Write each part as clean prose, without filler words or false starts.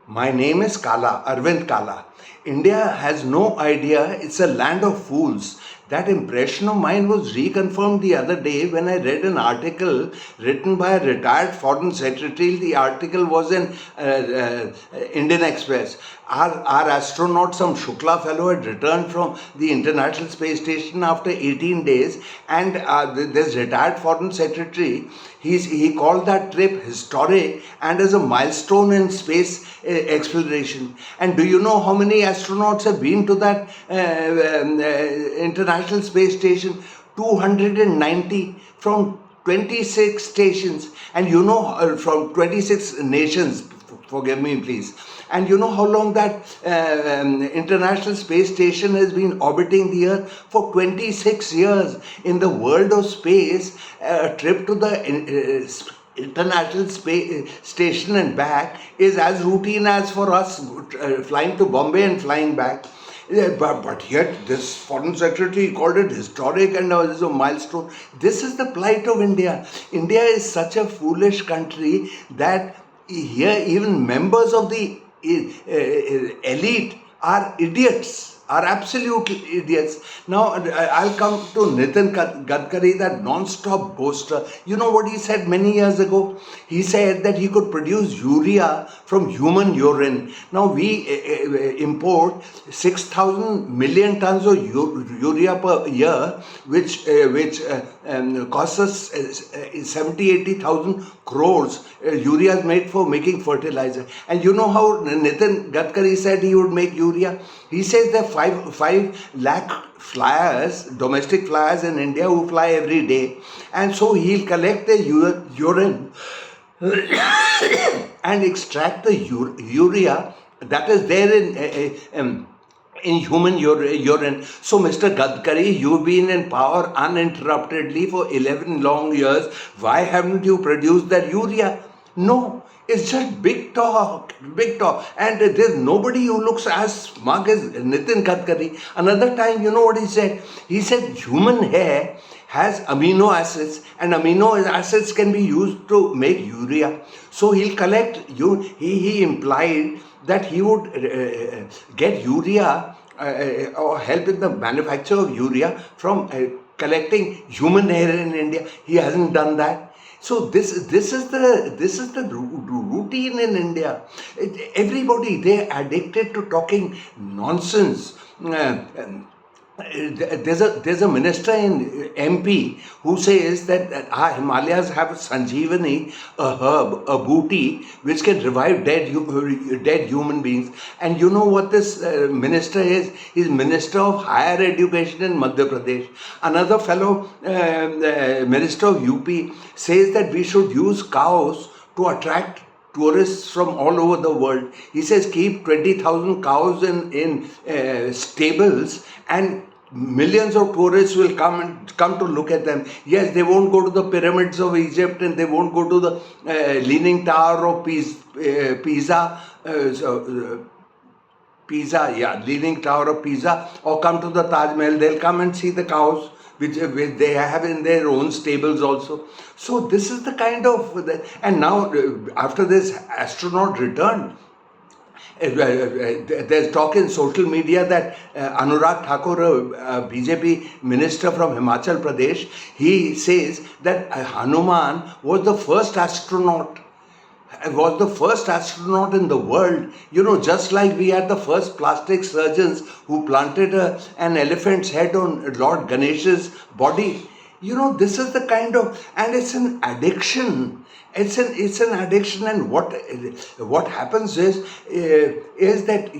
My name is Kala, Arvind Kala. India has no idea it's a land of fools. That impression of mine was reconfirmed the other day when I read an article written by a retired foreign secretary. The article was in Indian Express. Our astronaut, some Shukla fellow, had returned from the International Space Station after 18 days, and this retired foreign secretary, he called that trip historic and as a milestone in space exploration. And do you know how many astronauts have been to that International Space Station? 290 from 26 stations, and from 26 nations. Forgive me, please. And you know how long that International Space Station has been orbiting the Earth? For 26 years. In the world of space, a trip to the International Space Station and back is as routine as for us flying to Bombay and flying back. But yet this foreign secretary called it historic and as a milestone. This is the plight of India. India is such a foolish country that here even members of the elite are idiots, are absolute idiots. Now I'll come to Nitin Gadkari, that non-stop boaster. You know what he said many years ago? He said that he could produce urea from human urine. Now we import 6,000 million tons of urea per year, which costs us 70,000-80,000 crores. Urea is made for making fertilizer. And you know how Nitin Gadkari said he would make urea? He says there are 5 lakh flyers, domestic flyers in India who fly every day. And so he'll collect the urine and extract the urea that is there in human urine. So Mr. Gadkari, you've been in power uninterruptedly for 11 long years. Why haven't you produced that urea? No, it's just big talk. And there's nobody who looks as smug as Nitin Gadkari. Another time, you know what he said? He said human hair has amino acids, and amino acids can be used to make urea. So he'll collect, he implied that he would get urea or help in the manufacture of urea from collecting human hair in India. He hasn't done that. So this is the routine in India. Everybody, they're addicted to talking nonsense. There's a minister in MP who says that our Himalayas have Sanjeevani, a herb, a booty, which can revive dead human beings. And you know what this minister is? He's Minister of Higher Education in Madhya Pradesh. Another fellow minister of UP says that we should use cows to attract tourists from all over the world. He says keep 20,000 cows in stables, and millions of tourists will come to look at them. Yes, they won't go to the pyramids of Egypt, and they won't go to the Leaning Tower of Pisa, Leaning Tower of Pisa, or come to the Taj Mahal. They'll come and see the cows, which they have in their own stables also. So this is the kind of, and now after this astronaut returned, there's talk in social media that Anurag Thakur, a BJP minister from Himachal Pradesh, he says that Hanuman was the first astronaut in the world. You know, just like we had the first plastic surgeons who planted an elephant's head on Lord Ganesha's body. You know, this is the kind of, and it's an addiction. It's an addiction, and what happens is that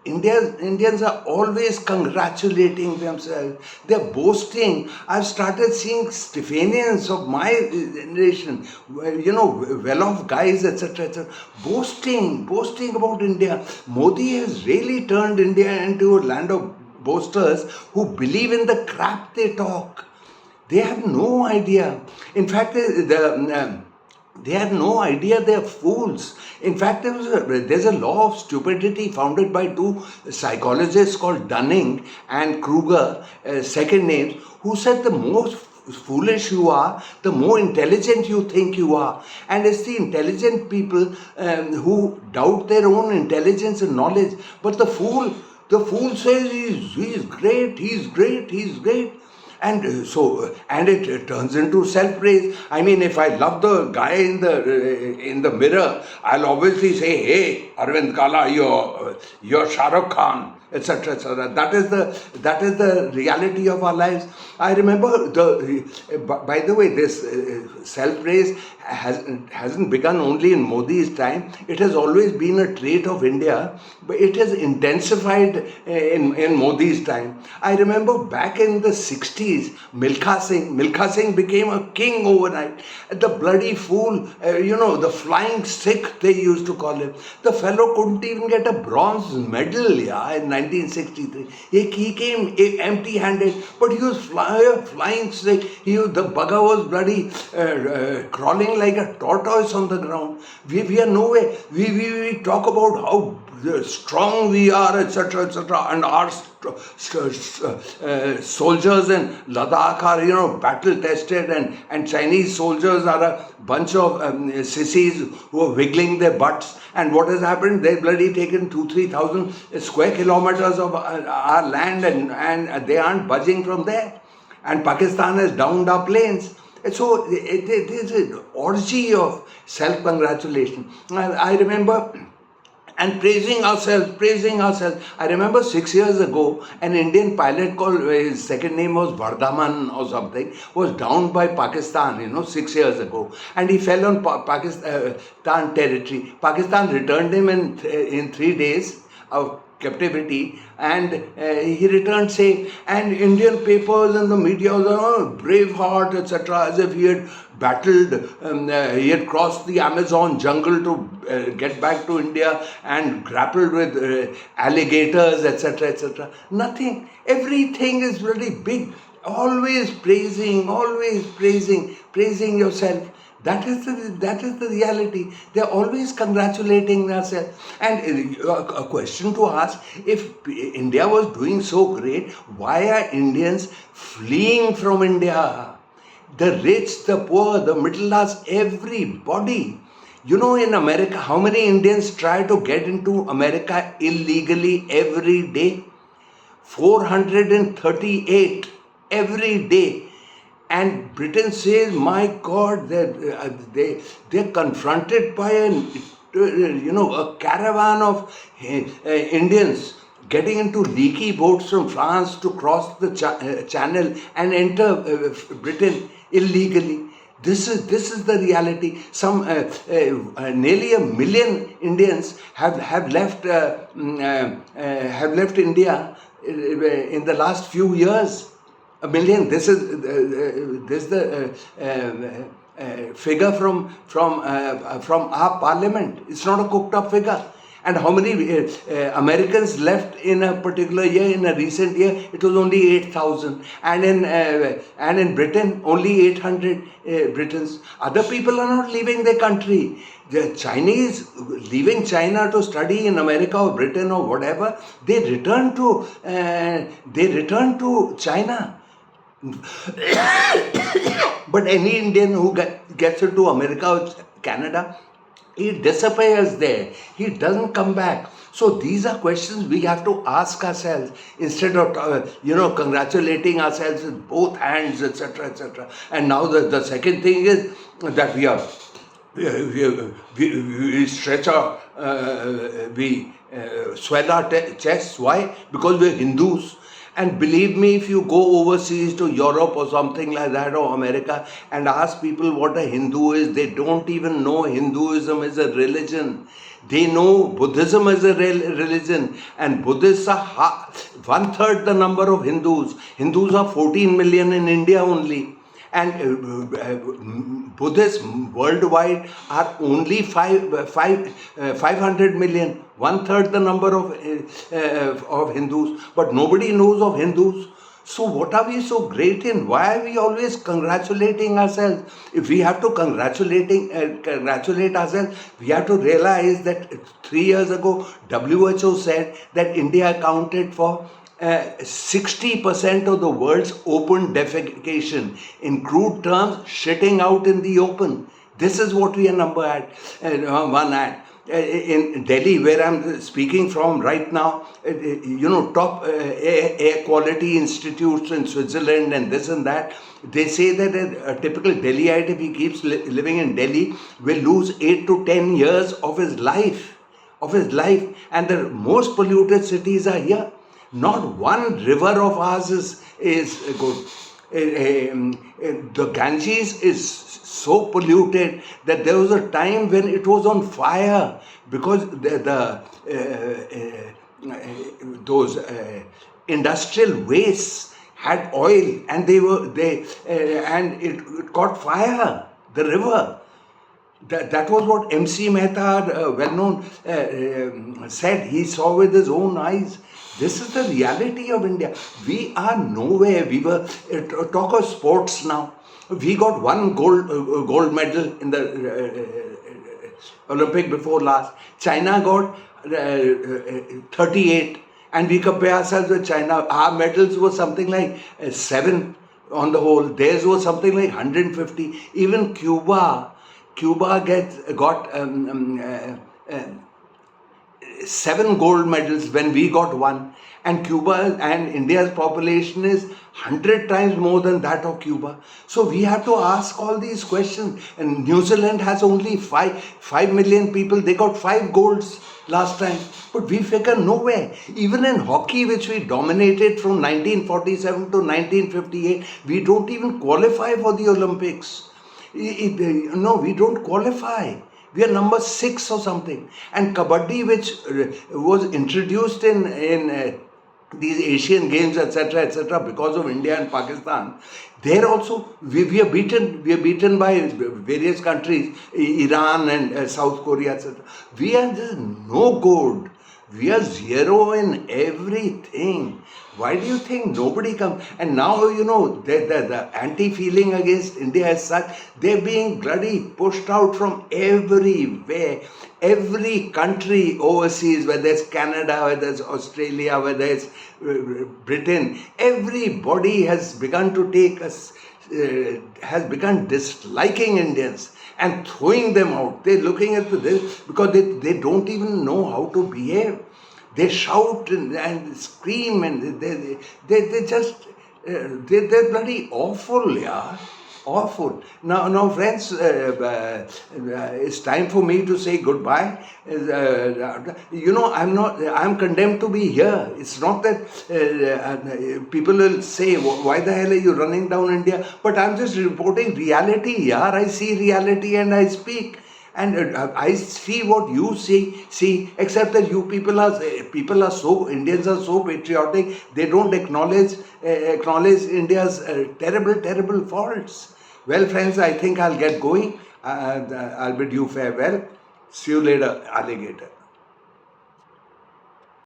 Indians are always congratulating themselves. They're boasting. I've started seeing Stephanians of my generation, well-off guys, etc., boasting about India. Modi has really turned India into a land of boasters who believe in the crap they talk. They have no idea. In fact, they have no idea. They're fools. In fact, there's a law of stupidity founded by 2 psychologists called Dunning and Kruger, second names, who said the most foolish you are, the more intelligent you think you are. And it's the intelligent people who doubt their own intelligence and knowledge. But the fool says he's great, he's great, he's great. And and it turns into self-praise. I mean, if I love the guy in the mirror, I'll obviously say, "Hey, Arvind Kala, you're Shah Rukh Khan," etc., etc. That is the reality of our lives. I remember by the way, this self-praise hasn't begun only in Modi's time. It has always been a trait of India, but it has intensified in Modi's time. I remember back in the 60s, Milkha Singh became a king overnight. The bloody fool, the flying Sikh, they used to call him. The fellow couldn't even get a bronze medal, in 1963. He came empty-handed, but he was flying Sikh. The bugger was bloody crawling like a tortoise on the ground. We are nowhere. We talk about how strong we are, etc., etc., and our soldiers in Ladakh are, battle tested, and Chinese soldiers are a bunch of sissies who are wiggling their butts. And what has happened? They've bloody taken 2,000-3,000 square kilometers of our land, and they aren't budging from there. And Pakistan has downed our planes. So it is an orgy of self-congratulation. I remember, and praising ourselves. I remember 6 years ago, an Indian pilot called, his second name was Vardhaman or something, was downed by Pakistan, 6 years ago. And he fell on Pakistan territory. Pakistan returned him in 3 days of captivity, and he returned safe. And Indian papers and the media was Braveheart, etc., as if he had battled, he had crossed the Amazon jungle to get back to India and grappled with alligators, etc., etc. Nothing. Everything is really big. Always praising yourself. That is the reality. They're always congratulating themselves. And a question to ask: if India was doing so great, why are Indians fleeing from India? The rich, the poor, the middle class, everybody. In America, how many Indians try to get into America illegally every day? 438 every day. And Britain says, my God, they're confronted by a caravan of Indians getting into leaky boats from France to cross the channel and enter Britain illegally. This is the reality. Some nearly 1 million Indians have left India in the last few years. 1 million. This is the figure from our parliament. It's not a cooked up figure. And how many Americans left in a particular year? In a recent year, it was only 8,000, and in Britain only 800 Britons. Other people are not leaving their country. The Chinese leaving China to study in America or Britain or whatever, they return to China. But any Indian who gets into America or Canada, he disappears there. He doesn't come back. So these are questions we have to ask ourselves instead of congratulating ourselves with both hands, etc., etc. And now the second thing is that we stretch our we swell our chests. Why? Because we're Hindus. And believe me, if you go overseas to Europe or something like that, or America, and ask people what a Hindu is, they don't even know Hinduism is a religion. They know Buddhism is a religion, and Buddhists are 1/3 the number of Hindus. Hindus are 14 million in India only. And Buddhists worldwide are only 500 million, 1/3 the number of Hindus, but nobody knows of Hindus. So what are we so great in? Why are we always congratulating ourselves? If we have to congratulate ourselves, we have to realize that 3 years ago, WHO said that India accounted for 60% of the world's open defecation, in crude terms, shitting out in the open. This is what we are number at, one at. In Delhi, where I'm speaking from right now, top air quality institutes in Switzerland and this and that, they say that a typical Delhiite, if he keeps living in Delhi, will lose 8 to 10 years of his life. And the most polluted cities are here. Not one river of ours is good. The Ganges is so polluted that there was a time when it was on fire because those industrial wastes had oil and and it caught fire, the river. That was what MC Mehta, well-known, said. He saw with his own eyes. This is the reality of India. We are nowhere. We were, talk of sports now. We got one gold medal in the Olympic before last. China got 38. And we compare ourselves with China. Our medals were something like 7 on the whole. Theirs was something like 150. Even Cuba got 7 gold medals when we got 1, and Cuba and India's population is 100 times more than that of Cuba. So we have to ask all these questions. And New Zealand has only 5 million people. They got 5 golds last time, but we figure nowhere. Even in hockey, which we dominated from 1947 to 1958, we don't even qualify for the Olympics. No, we don't qualify. We are number 6 or something. And Kabaddi, which was introduced in these Asian Games, etc., because of India and Pakistan, there also we are beaten. We are beaten by various countries, Iran and South Korea, etc. We are just no good. We are 0 in everything. Why do you think nobody comes? And now, the anti-feeling against India as such, they're being bloody pushed out from everywhere. Every country overseas, whether it's Canada, whether it's Australia, whether it's Britain, everybody has begun to has begun disliking Indians and throwing them out. They're looking at this because they don't even know how to behave. They shout and scream and they're bloody awful, yeah. Awful. Now, friends, it's time for me to say goodbye. I'm condemned to be here. It's not that people will say, why the hell are you running down India? But I'm just reporting reality, yeah. I see reality and I speak. And I see what you see, except that Indians are so patriotic, they don't acknowledge India's terrible faults. Well, friends, I think I'll get going. I'll bid you farewell. See you later, alligator.